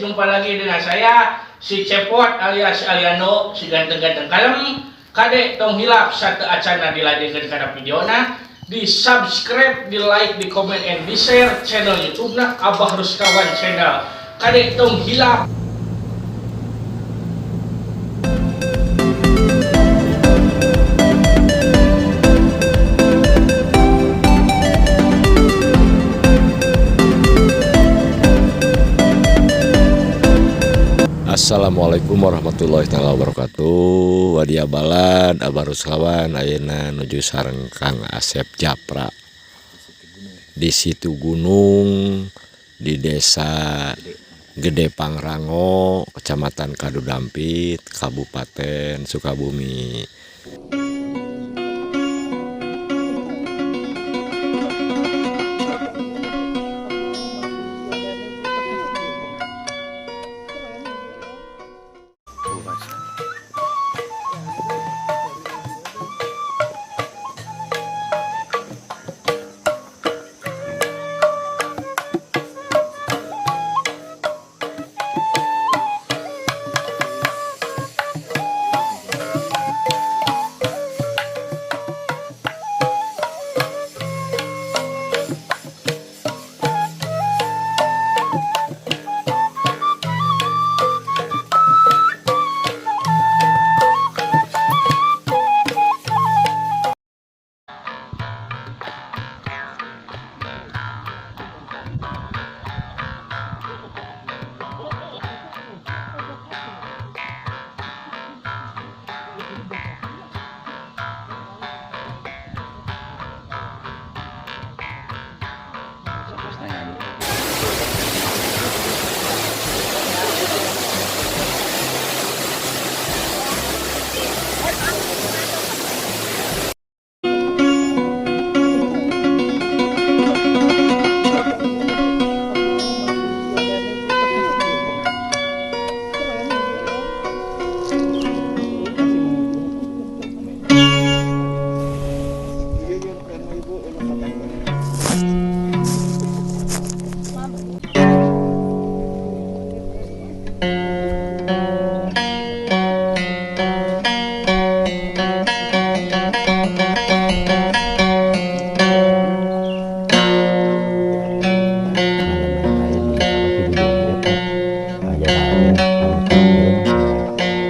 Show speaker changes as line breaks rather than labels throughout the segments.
jumpa lagi dengan saya si Cepot alias Aliano, si ganteng-ganteng kalem. Kade tong hilap satu acana diladekeun kana videona, di subscribe, di like, di comment, and di share channel YouTube na Abah Ruskawan channel. Kade tong hilap.
Assalamualaikum warahmatullahi wabarakatuh. Wadia balan Abah Ruskawan ayeuna nuju sareng Kang Asep Japra di Situ Gunung di Desa Gede Pangrango, Kecamatan Kadudampit, Kabupaten Sukabumi.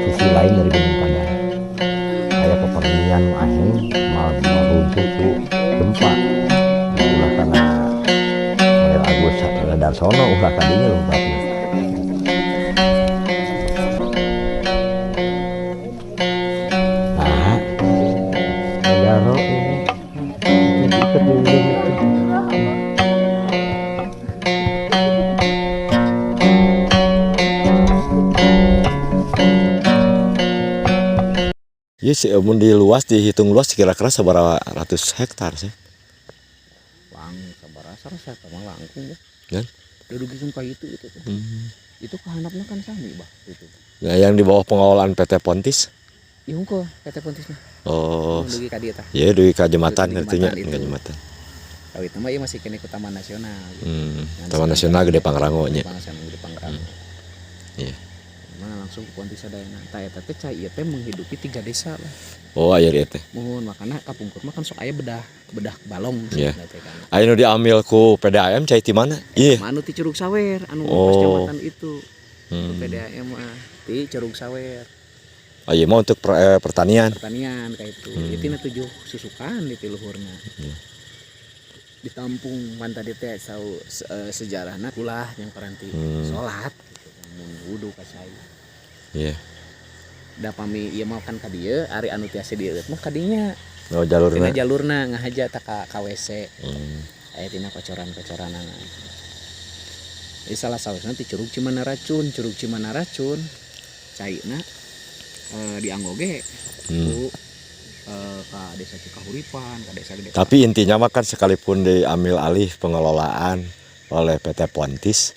Sisi lain dari Gunung Padang aya pepergian ahing mal runtuh ku gempa ulah kana model Agus Darsono ulah kadinya lompatna nah negara ini ikut dulu
Ya sih, mun di luas dihitung luas kira-kira seberapa ratus hektar sih?
Bang, sabarasa saya mah langkung ya.
Kan?
Dirugikeun ka itu. Itu kahanapna kan sami bah itu.
Ya, yang di bawah pengelolaan PT Pontis.
Iya hungkul PT Pontis mah.
Oh.
Dugi ka dieu tah.
Ya, dugi ka jembatan artinya
itu.
ke jembatan.
Kawit mah ieu masih kene ku Taman Nasional.
Taman Nasional Gede Pangrango nya.
Taman Nasional Gede Pangrango.
Iya.
Mana langsung ke Pontis sadayana. Tah eta teh cai ieu teh menghidupi 3 desa lah.
Oh, aya ieu teh.
Muhun makana kapungkur mah kan sok aya bedah balong
Iya.
teh kan.
Aya nu diambil ku PDAM cai ti mana? Iya.
Anu ti Curug Sawer anu
Oh.
pas jembatan itu. PDAM mah ti Curug Sawer.
Oh, iya mau untuk pertanian.
Pertanian kayak itu. Itu na 7 susukan di luhurna. Ditampung pan tadi teh sejarahna ulah yang paranti salat mun wudu ka cai.
Iya.
Da pami ieu mah kan ka dieu ari anu tiasa dieu mah ka dinya.
Oh, jalurna.
Tina jalurna ngahaja ta ka WC. Aya tina kocoran-kocoranna. Ieu salah sausna ti Curug Cimana Racun. Caina dianggo ge ku ka desa Cikahuripan, ka desa Gede.
Tapi intinya mah kan sekalipun diambil alih pengelolaan oleh PT Pontis,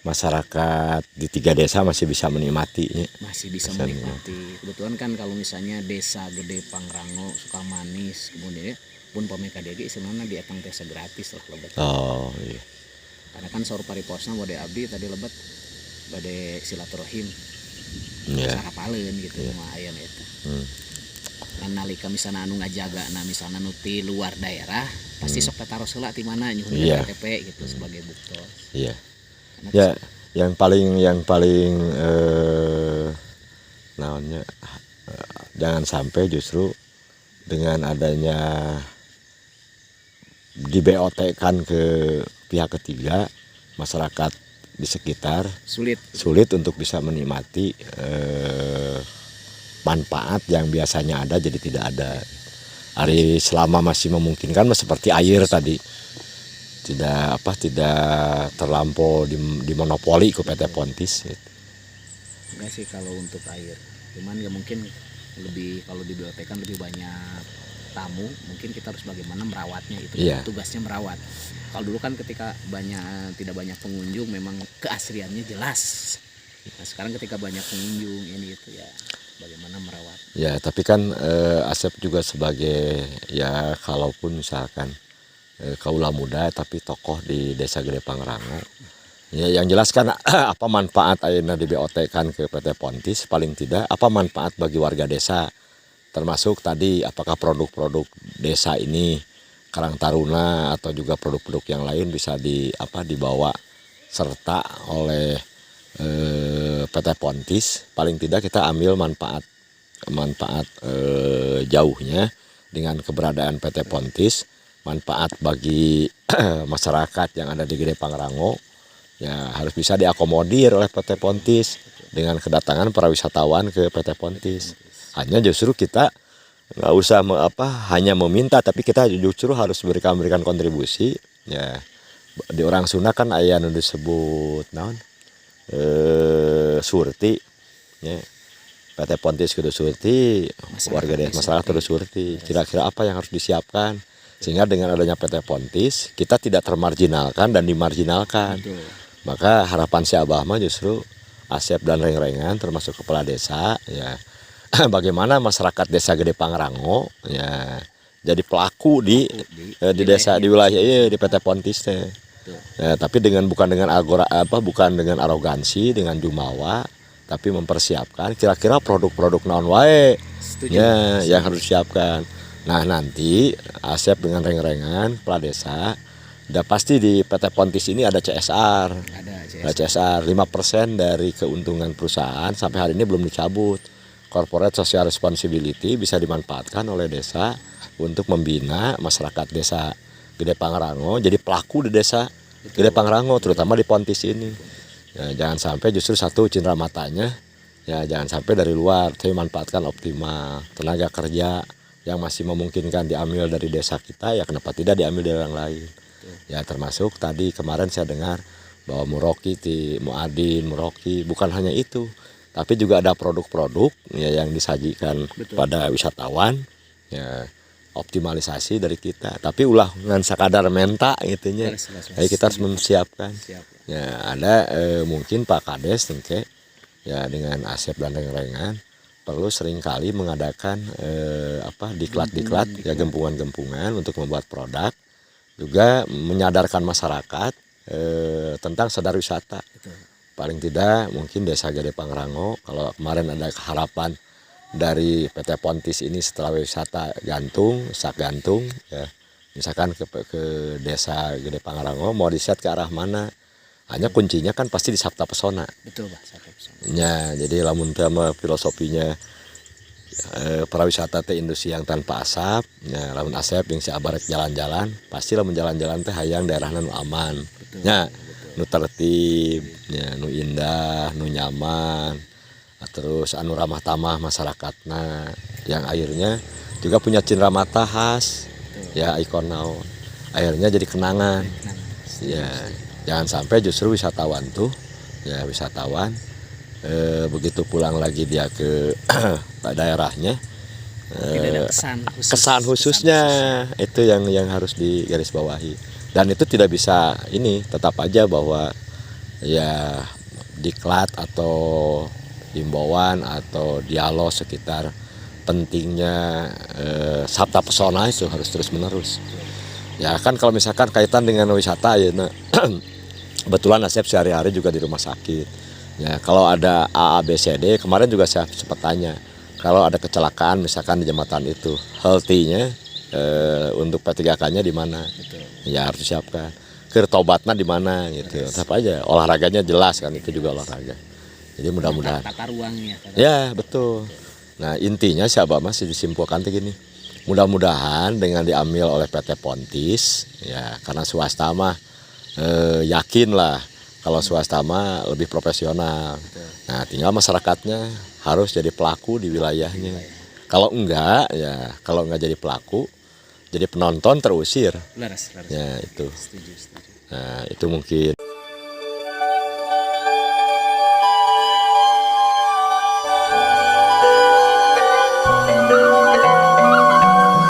masyarakat di 3 desa masih bisa menikmatinya.
Masih bisa menikmati. Kebetulan kan kalau misalnya desa Gede Pangrango, Sukamanis, kemudian ya, pun PMKDG sebenarnya di etang desa gratis lah lebet.
Oh iya.
Karena kan saur pariposna wade abdi tadi lebet bade silaturahim
Ya.
sarapaleun gitu mah aya eta. Ngan nalika misalna anu ngajagana misalna nu ti luar daerah pasti sok tataros heula ti mana nyuhun
Iya.
KTP gitu sebagai buktos.
Iya.
Karena
Ya, yang paling naonnya jangan sampai justru dengan adanya di BOT kan ke pihak ketiga, masyarakat di sekitar
sulit
untuk bisa menikmati manfaat yang biasanya ada jadi tidak ada. Hari selama masih memungkinkan seperti air tadi tidak terlampau dimonopoli ke PT Pontis gitu.
enggak sih kalau untuk air. Cuman ya mungkin lebih kalau di BOT kan lebih banyak tamu, mungkin kita harus bagaimana merawatnya itu.
Iya.
Tugasnya merawat. Kalau dulu kan ketika tidak banyak pengunjung memang keasriannya jelas. Nah, sekarang ketika banyak pengunjung ini itu ya bagaimana merawat.
Ya, tapi kan Asep juga sebagai ya kalaupun misalkan kaula muda tapi tokoh di Desa Gede Pangrango. Ya, yang jelas kan apa manfaat ayeuna di BOT kan ke PT Pontis paling tidak apa manfaat bagi warga desa termasuk tadi apakah produk-produk desa ini Karang Taruna atau juga produk-produk yang lain bisa dibawa serta oleh PT Pontis paling tidak kita ambil manfaat jauhnya dengan keberadaan PT Pontis manfaat bagi masyarakat yang ada di Gede Pangrango ya harus bisa diakomodir oleh PT Pontis dengan kedatangan para wisatawan ke PT Pontis. Hanya justru kita nggak usah hanya meminta tapi kita justru harus berikan kontribusi ya. Di orang Sunda kan aya nu disebut naon surti ya. PT Pontis kudu surti, warga desa masyarakat kudu surti. Kira-kira apa yang harus disiapkan sehingga dengan adanya PT Pontis kita tidak termarginalkan dan dimarginalkan.
Betul.
Maka harapan si Abah mah justru Asep dan Reng-Rengan termasuk kepala desa ya bagaimana masyarakat Desa Gede Pangrango ya jadi pelaku di desa di wilayah di PT Pontis teh. Ya, tapi bukan dengan arogansi dengan jumawa tapi mempersiapkan kira-kira produk-produk naon wae ya yang harus disiapkan. Nah, nanti Asep dengan Reng-Rengan kepala desa udah pasti di PT Pontis ini ada CSR. Ada CSR 5% dari keuntungan perusahaan sampai hari ini belum dicabut. Corporate Social Responsibility bisa dimanfaatkan oleh desa untuk membina masyarakat Desa Gede Pangrango jadi pelaku di Desa Gede Pangrango terutama di Pontis ini. Ya, jangan sampai justru satu cindera matanya ya jangan sampai dari luar tapi manfaatkan optimal tenaga kerja yang masih memungkinkan diambil dari desa kita ya kenapa tidak diambil dari orang lain. Ya termasuk tadi kemarin saya dengar bahwa Muroki, Muadin, Muroki bukan hanya itu, tapi juga ada produk-produk ya yang disajikan pada wisatawan ya optimalisasi dari kita. Tapi ulah ngan sakadar menta gitunya. Jadi kita harus mempersiapkan. Ya ada mungkin Pak Kades tengke ya dengan Asep dan Reng-Rengan perlu seringkali mengadakan diklat-diklat ya gempungan-gempungan untuk membuat produk. Juga menyadarkan masyarakat tentang sadar wisata.
Betul.
Paling tidak mungkin Desa Gede Pangrango kalau kemarin ada harapan dari PT Pontis ini setelah wisata sak gantung ya misalkan ke Desa Gede Pangrango mau diset ke arah mana hanya kuncinya kan pasti di Sabta Pesona.
Betul Pak, Sabta Pesona.
Ya, jadi lamun sama filosofinya para wisata teh industri yang tanpa asap ya lamun Asep yang si abarek jalan-jalan pasti lamun jalan-jalan teh hayang daerahna nu aman ya nu tertib ya nu indah nu nyaman terus anu ramah tamah masyarakatna yang airnya juga punya cindera mata khas ya ikon naon airnya jadi kenangan ya jangan sampai justru wisatawan begitu pulang lagi dia ke daerahnya kesan khususnya itu yang harus digarisbawahi dan itu tidak bisa tetap aja bahwa ya diklat atau himbauan atau dialog sekitar pentingnya Sabta Pesona itu harus terus menerus ya kan kalau misalkan kaitan dengan wisata ya kebetulan Asep sehari-hari juga di rumah sakit Ya, kalau ada A, B, C, D, kemarin juga saya sempat tanya, kalau ada kecelakaan misalkan di jembatan itu, healthy-nya untuk P3K-nya di mana?
Betul.
Ya harus disiapkan. Tobatnya di mana gitu. Tetap aja olahraganya jelas kan, itu juga olahraga. Jadi mudah-mudahan.
Tata ruangnya.
Ya, betul. Nah, intinya siapa masih disimpulkan tuh gini. Mudah-mudahan dengan diambil oleh PT Pontis, ya karena swasta mah yakin lah kalau swasta mah lebih profesional. Nah, tinggal masyarakatnya harus jadi pelaku di wilayahnya. Kalau enggak, ya kalau enggak jadi pelaku, jadi penonton terusir.
Laras.
Ya itu.
Setuju.
Nah, itu mungkin.